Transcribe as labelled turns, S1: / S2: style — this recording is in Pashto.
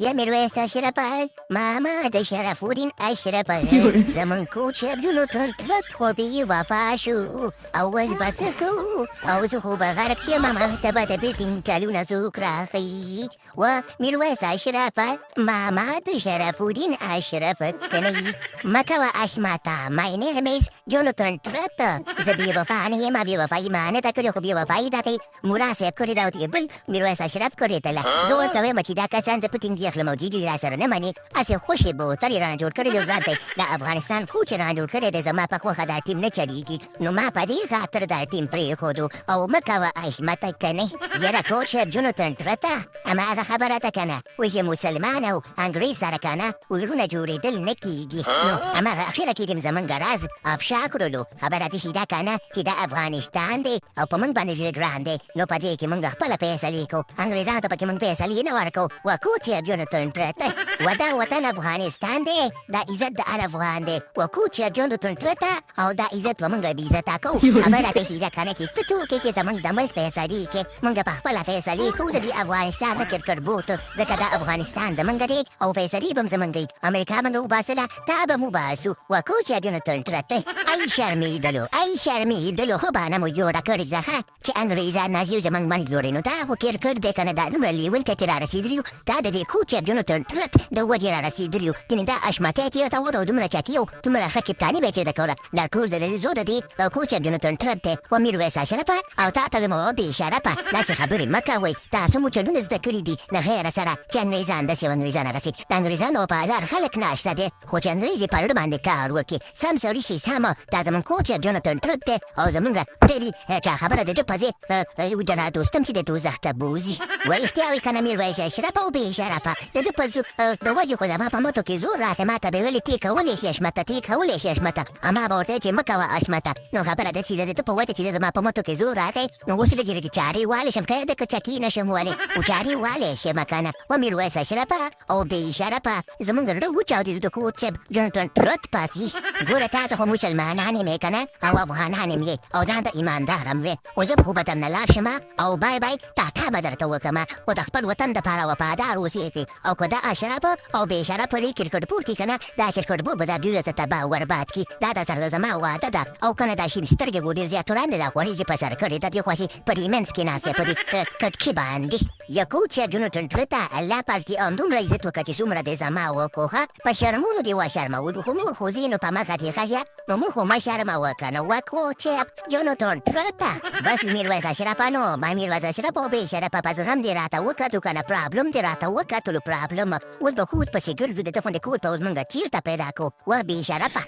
S1: يا ميرويس أشرفه ماما د شرفودین أشرفه زمن کوچه بجونو تلت خوبی وفاشو اوز بسکو اوز خوب غرق شي ماما تبات بيتين كالونا سوق راقي وميرويس أشرفه ماما د شرفودین أشرفه كني مكوا أشماتا my name is جوناتhan ترات زبي وفاني ما بي وفاي ما نتاكل خوبي وفاي داتي مناسب كوري داوتي بل ميرويس أشرف كوري تلا زور توي مچي دا كچان زپتين دیخ لموجي دی راسر نماني اسه خوشي بو تري ران جوړ کړی دی ځانته د افغانستان کوچ ران جوړ کړی دی زما په خوخه دا ټیم نه چلیږي نو ما په دې خاطر دا ټیم پرې خودو او مکوه اشمته کنه یره کوچ جوناتhan ترتا اما هغه خبره ده کنه وې مسلمان او انګریز سره کنه ورونه جوړېدل نه کیږي نو اما اخیره کې دې زمونږ راز افشا کړلو خبره دې شي دا کنه چې د افغانستان دی او په موږ باندې ډېر ګران دی نو په دې کې موږ خپله فیصلې کوو انګریزانو ته پکې موږ فیصلې نه ورکوو وکوچ جوناتhan ترتا ودا وطن افغانستان دی دا عزت د هر افغان دی وکوچ جوناتhan ترتا او دا عزت به موږ بې عزته کوو خبره دې شي دا کنه چې ته څوک چې زموږ د ملک فیصلې کې موږ په خپله فیصلې کوو د دې افغانستان د کرکټ بوټ ځکه دا افغانستان زموږ دی او فیصلې به هم زموږ دی امریکا موږ وباسله تا به مو باسو وکوچ جوناتhan ترتا ای شرمېدلو خو بانه مو جوړه کړې ده چې انګریزان نازي زموږ ملک جوړوي نو دا خو کرکټ دی کنه دا دومره لیول کې را رسېدلي یو دا د دې کوچ جوناتhan ترت د وجې را رسېدلي یو ګینې دا اشمتی چې ورته وره دومره چاکي او دومره ښه کپتاني به یې چېرته کوله دا ټول د دې زور د دې کوچ جوناتhan ترت دی و میرویس اشرفه او تا ته مو بې شرفه داسې خبرې مه کوئ تاسو مو چلونه زده کړي دي د غیر سره چې انګریزان داسې انګریزان رسېد د انګریزانو په هزار خلک ناشته دی خو چې انګریز یې په زړه باندې کار وکړي سم سړي شي سم دا زموږ کوچ جوناتhan ترت دی او زموږ ډېرې چا خبره د ده په ځای یو جنا دوستم چې د دوزخ ته بوځي و احتیا وي که نه میرویس اشرفه او بې شرفه د ده په د وجې خو زما په مټو کې زور راکړې ما ته به ویلې تی کولی شي اشمته تی کولی شي اشمته اما به ورته چې مه کوه اشمته نو خبره ده چې د ده په وجه چې زما په مټو کې زور راکړی نو اوس لږ چارې والی شم که د که چکي نه شم والی خو چارې والی شم که نه و میرویس اشرفه او بې شرفه زموږ زړه وچاودېدو د کوچ جوناتhan ترت پسې ګوره تاسو خو مسلمانان یې که نه او افغانان یې او دا د ایماندار هم وې خو زه خو به درنه لاړ شم او بای بای ټاټا به درته وکړم خو د خپل وطن دپاره وفادار اوسېږئ او که دا اشرفه او بې شرفه دې کرکټ بورډ کې که نه دا کرکټ بورډ به دا ډېره څه تباه او برباد کړي دا درسره زما وعده ده او که نه دا شین سترګې خو ډېر زیات وړاندې دا خوریږي په سر کړې د دې خوښې په دې منځ کې ناست دی په دې کټکي باندې یا کوچ جوناتhan ترتا الله پاک دې دومره عزت وکړه چې څومره دې زما وکړو په شرمونو دې وشرمولو خو نور خو ځینو په مخه دې ښه نو موږ خو مه شرموه که نه وکوچ جوناتhan ترتا بس میرویس اشرفه نو ما میرویس اشرفه او بې شرفه په زغم دې راته وکتو که نه پرابلم دې راته وکتلو پرابلم اوس به کوټ پسې ګرځو د ده غوندې کوټ به اوس موږ چېرته پیدا کړو و بې شرفه